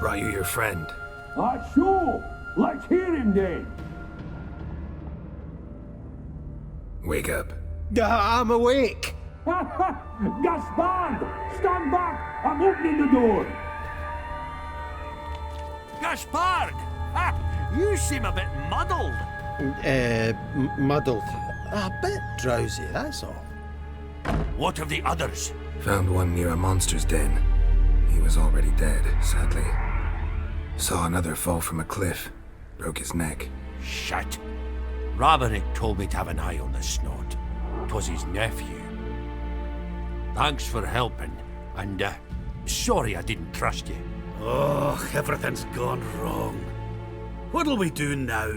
brought you your friend. Sure. Let's hear him then. Wake up. I'm awake. Gaspard! Stand back! I'm opening the door. Gaspard! Ha! You seem a bit muddled. Muddled. A bit drowsy, that's all. What of the others? Found one near a monster's den. He was already dead, sadly. Saw another fall from a cliff. Broke his neck. Shit. Raverick told me to have an eye on the snot. 'Twas his nephew. Thanks for helping, and sorry I didn't trust you. Oh, everything's gone wrong. What'll we do now?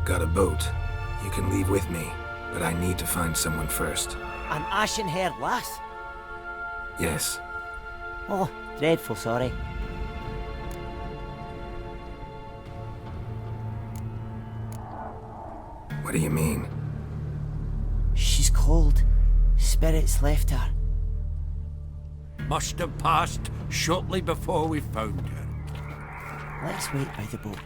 Got a boat. You can leave with me, but I need to find someone first. An ashen-haired lass? Yes. Oh, dreadful sorry. What do you mean? She's cold. Spirits left her. Must have passed shortly before we found her. Let's wait by the boat.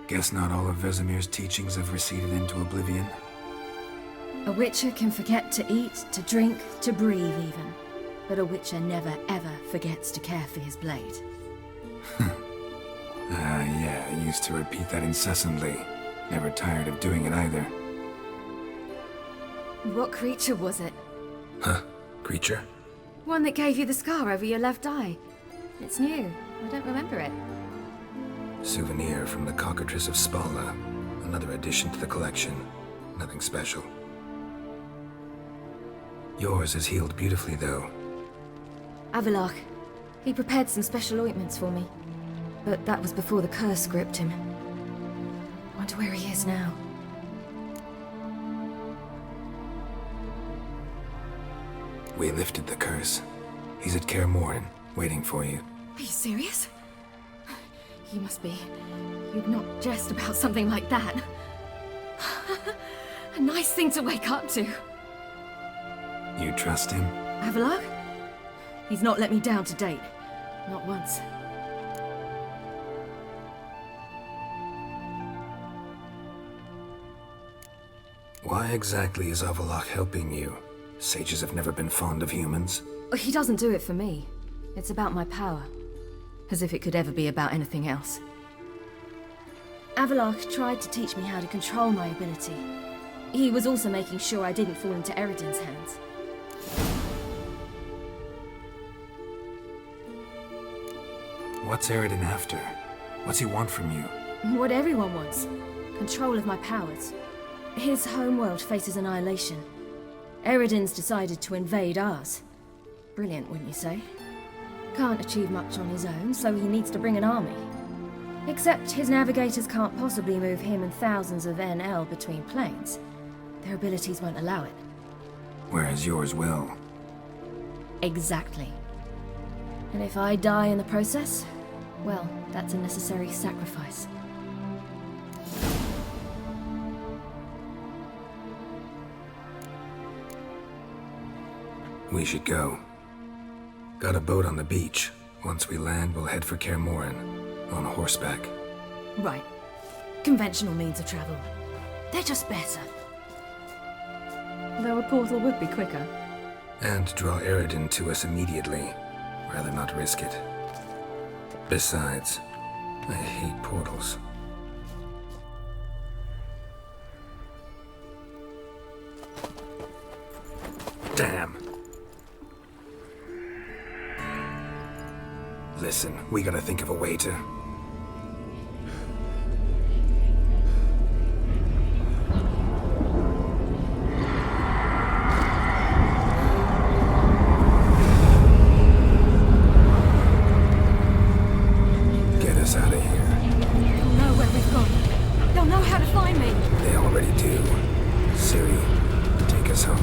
Guess not all of Vesemir's teachings have receded into oblivion. A witcher can forget to eat, to drink, to breathe even. But a witcher never ever forgets to care for his blade. Yeah, I used to repeat that incessantly. Never tired of doing it either. What creature was it? Huh? Creature? One that gave you the scar over your left eye. It's new. I don't remember it. Souvenir from the Cockatrice of Spalna. Another addition to the collection. Nothing special. Yours is healed beautifully, though. Avalok. He prepared some special ointments for me. But that was before the curse gripped him. Wonder where he is now. We lifted the curse. He's at Kaer Morhen, waiting for you. Are you serious? You must be. You'd not jest about something like that. A nice thing to wake up to. You trust him? Avalok? He's not let me down to date. Not once. Why exactly is Avalok helping you? Sages have never been fond of humans. He doesn't do it for me. It's about my power. As if it could ever be about anything else. Avalok tried to teach me how to control my ability. He was also making sure I didn't fall into Eridan's hands. What's Eridan after? What's he want from you? What everyone wants. Control of my powers. His homeworld faces annihilation. Eridan's decided to invade ours. Brilliant, wouldn't you say? Can't achieve much on his own, so he needs to bring an army. Except his navigators can't possibly move him and thousands of NL between planes. Their abilities won't allow it. Whereas yours will. Exactly. And if I die in the process, well, that's a necessary sacrifice. We should go. Got a boat on the beach. Once we land, we'll head for Kaer Morhen. On horseback. Right. Conventional means of travel. They're just better. Though a portal would be quicker. And draw Eridan to us immediately. Rather not risk it. Besides, I hate portals. Damn. Listen, we gotta think of a way to... get us out of here. They'll know where we've gone. They'll know how to find me. They already do. Siri, take us home.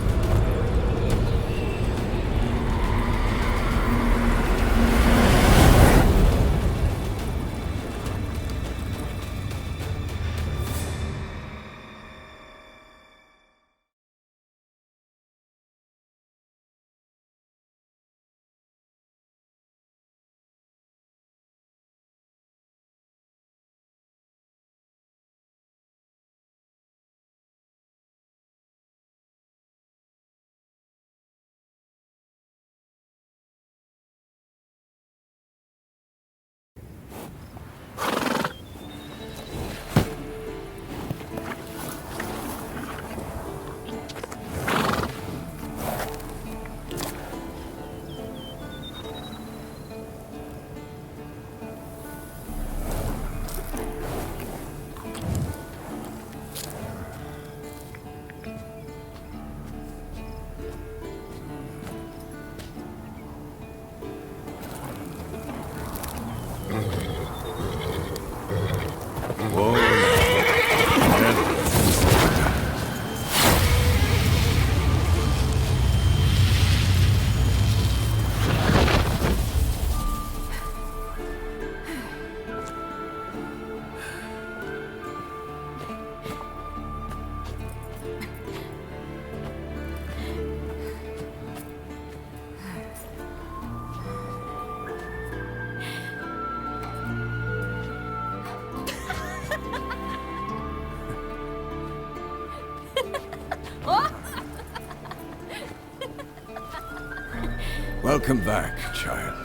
Welcome back, child.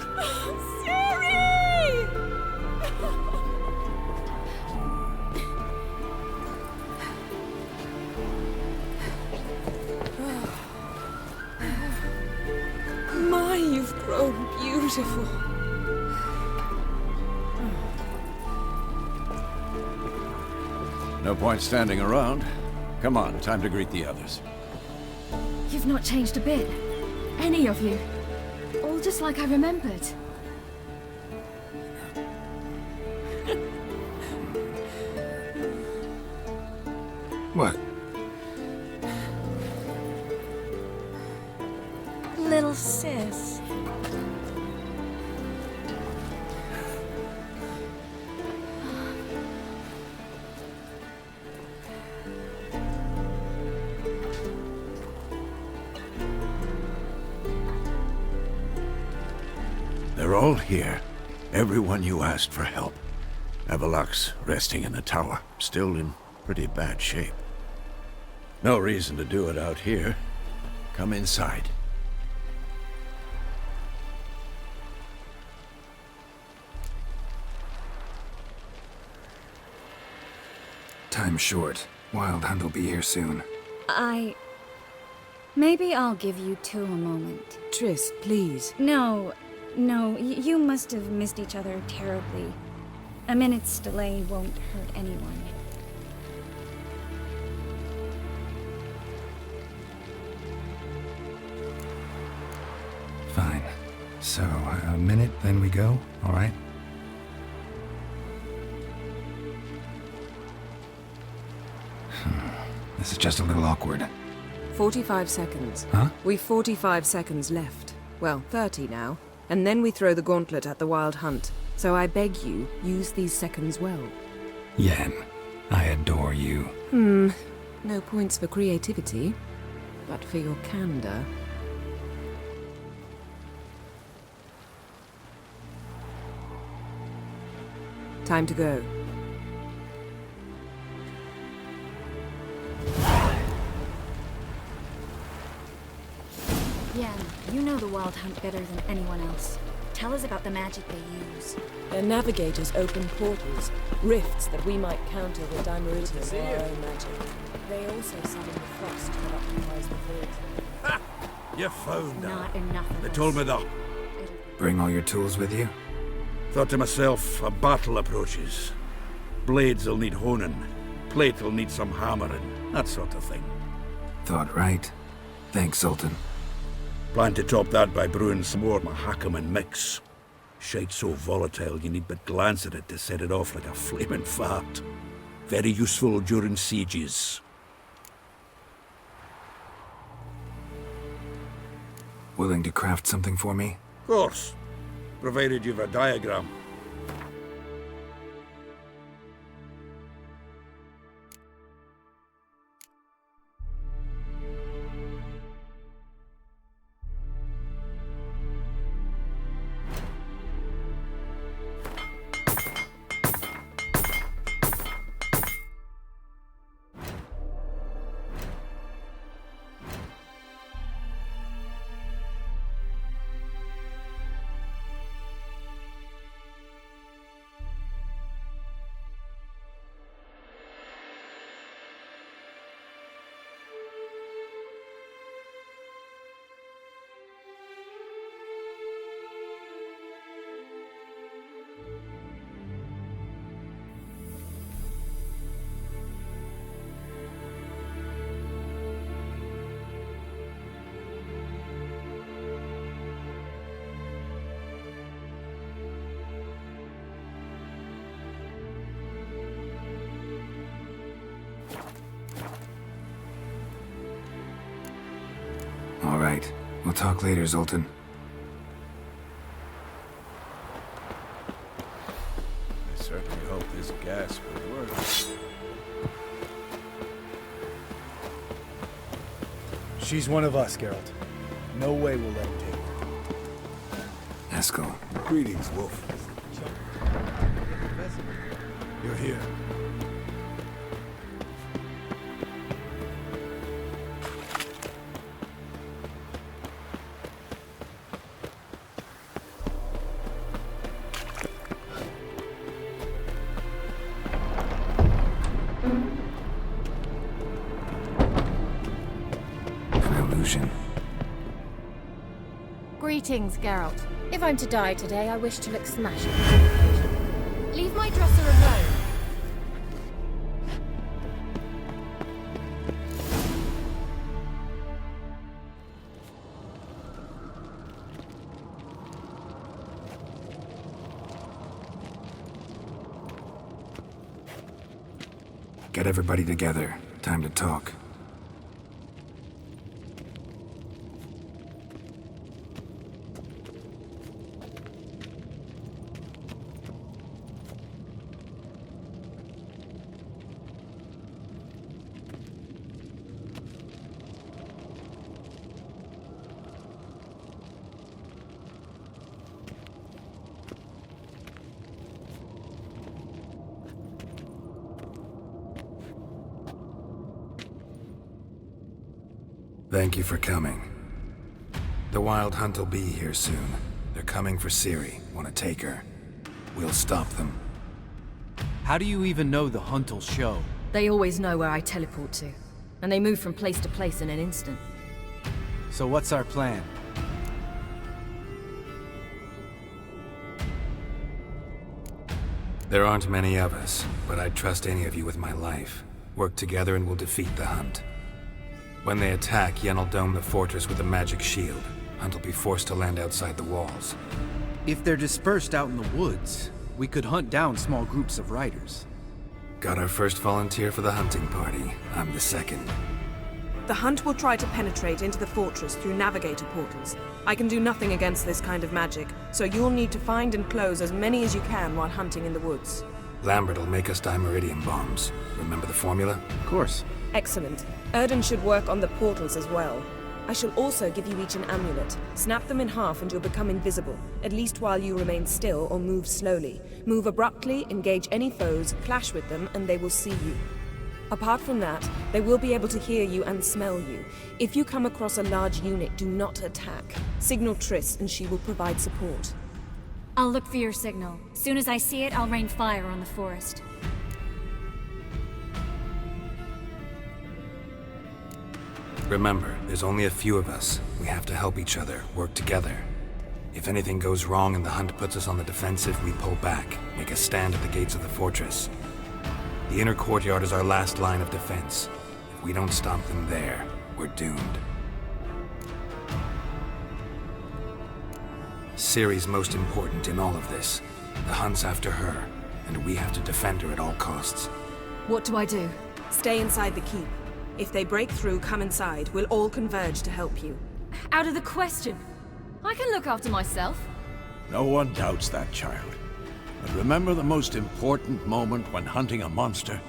Siri! My, you've grown beautiful. No point standing around. Come on, time to greet the others. You've not changed a bit. Any of you. All just like I remembered. What? little sis. They're all here. Everyone you asked for help. Avalok's resting in the tower, still in pretty bad shape. No reason to do it out here. Come inside. Time's short. Wild Hunt will be here soon. Maybe I'll give you two a moment. Triss, please. No, you must have missed each other terribly. A minute's delay won't hurt anyone. Fine. So, a minute, then we go, all right? This is just a little awkward. 45 seconds. Huh? We've 45 seconds left. Well, 30 now. And then we throw the gauntlet at the Wild Hunt. So I beg you, use these seconds well. Yen, I adore you. No points for creativity, but for your candor. Time to go. Yen, you know the Wild Hunt better than anyone else. Tell us about the magic they use. Their navigators open portals, rifts that we might counter with Dimeritium or our own magic. They also summon the frost that occupies the void. Ha! You found her. Not enough of They us. told me that. Bring all your tools with you? Thought to myself, a battle approaches. Blades will need honing. Plate will need some hammering. That sort of thing. Thought right. Thanks, Sultan. Plan to top that by brewing some more Mahakaman mix. Shite so volatile you need but glance at it to set it off like a flaming fart. Very useful during sieges. Willing to craft something for me? Of course. Provided you've a diagram. All right. We'll talk later, Zoltan. I certainly hope this gas will work. She's one of us, Geralt. No way we'll let him take her. Eskel. Greetings, Wolf. You're here. Greetings, Geralt. If I'm to die today, I wish to look smashing. Leave my dresser alone. Get everybody together. Time to talk. Thank you for coming. The Wild Hunt will be here soon. They're coming for Ciri. Want to take her? We'll stop them. How do you even know the Hunt will show? They always know where I teleport to, and they move from place to place in an instant. So what's our plan? There aren't many of us, but I'd trust any of you with my life. Work together and we'll defeat the Hunt. When they attack, Yen'll dome the fortress with a magic shield. Hunt will be forced to land outside the walls. If they're dispersed out in the woods, we could hunt down small groups of riders. Got our first volunteer for the hunting party. I'm the second. The Hunt will try to penetrate into the fortress through navigator portals. I can do nothing against this kind of magic, so you'll need to find and close as many as you can while hunting in the woods. Lambert will make us dimeridium bombs. Remember the formula? Of course. Excellent. Erden should work on the portals as well. I shall also give you each an amulet. Snap them in half and you'll become invisible, at least while you remain still or move slowly. Move abruptly, engage any foes, clash with them, and they will see you. Apart from that, they will be able to hear you and smell you. If you come across a large unit, do not attack. Signal Triss and she will provide support. I'll look for your signal. Soon as I see it, I'll rain fire on the forest. Remember, there's only a few of us. We have to help each other, work together. If anything goes wrong and the Hunt puts us on the defensive, we pull back, make a stand at the gates of the fortress. The inner courtyard is our last line of defense. If we don't stop them there, we're doomed. Ciri's most important in all of this. The Hunt's after her, and we have to defend her at all costs. What do I do? Stay inside the keep. If they break through, come inside. We'll all converge to help you. Out of the question. I can look after myself. No one doubts that, child. But remember the most important moment when hunting a monster?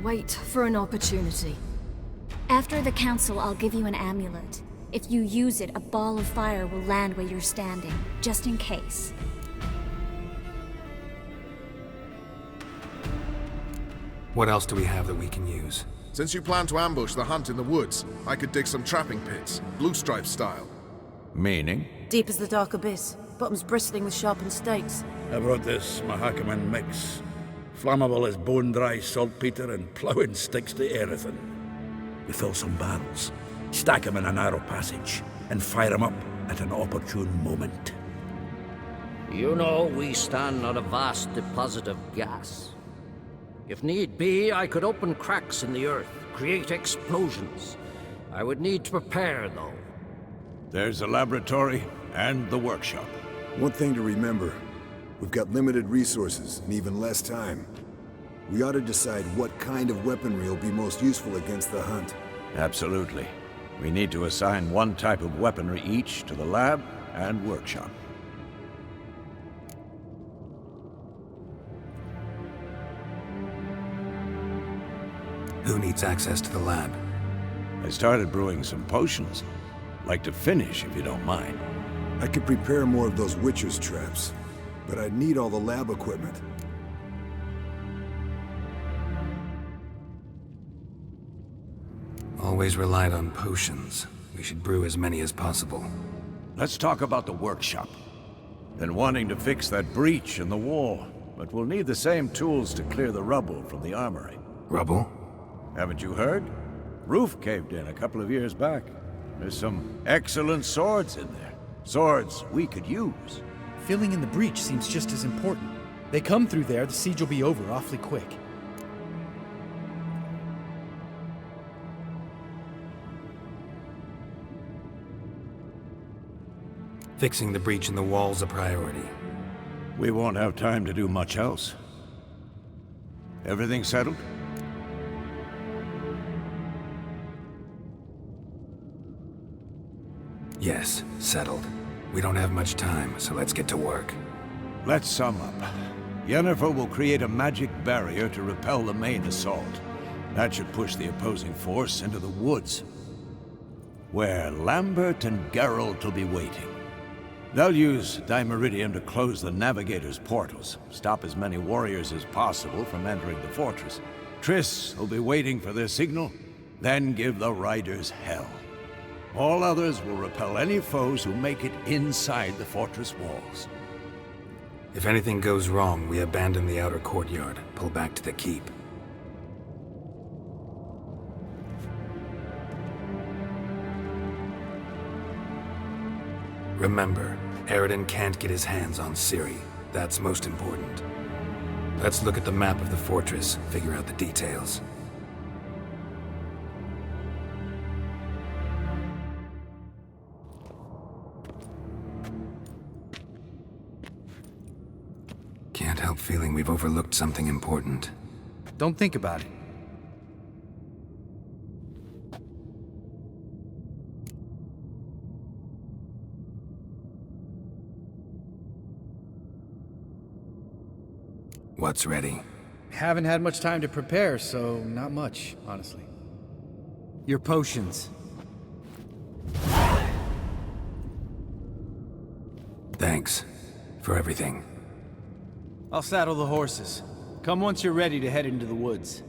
Wait for an opportunity. After the council, I'll give you an amulet. If you use it, a ball of fire will land where you're standing, just in case. What else do we have that we can use? Since you plan to ambush the Hunt in the woods, I could dig some trapping pits, blue stripe style. Meaning? Deep as the dark abyss, bottoms bristling with sharpened stakes. I brought this Mahakaman mix. Flammable as bone-dry saltpeter and ploughing sticks to everything. We fill some barrels, stack them in a narrow passage, and fire them up at an opportune moment. You know, we stand on a vast deposit of gas. If need be, I could open cracks in the earth, create explosions. I would need to prepare, though. There's the laboratory and the workshop. One thing to remember, we've got limited resources and even less time. We ought to decide what kind of weaponry will be most useful against the Hunt. Absolutely. We need to assign one type of weaponry each to the lab and workshop. Who needs access to the lab? I started brewing some potions. Like to finish, if you don't mind. I could prepare more of those Witcher's traps, but I'd need all the lab equipment. Always relied on potions. We should brew as many as possible. Let's talk about the workshop. Been wanting to fix that breach in the wall, but we'll need the same tools to clear the rubble from the armory. Rubble? Haven't you heard? Roof caved in a couple of years back. There's some excellent swords in there. Swords we could use. Filling in the breach seems just as important. They come through there, the siege will be over awfully quick. Fixing the breach in the wall's a priority. We won't have time to do much else. Everything settled? Yes, settled. We don't have much time, so let's get to work. Let's sum up. Yennefer will create a magic barrier to repel the main assault. That should push the opposing force into the woods, where Lambert and Geralt will be waiting. They'll use dimeridium to close the navigator's portals, stop as many warriors as possible from entering the fortress. Triss will be waiting for their signal, then give the riders hell. All others will repel any foes who make it inside the fortress walls. If anything goes wrong, we abandon the outer courtyard, pull back to the keep. Remember, Aridin can't get his hands on Ciri. That's most important. Let's look at the map of the fortress, figure out the details. Can't help feeling we've overlooked something important. Don't think about it. What's ready? Haven't had much time to prepare, so not much, honestly. Your potions. Thanks for everything. I'll saddle the horses. Come once you're ready to head into the woods.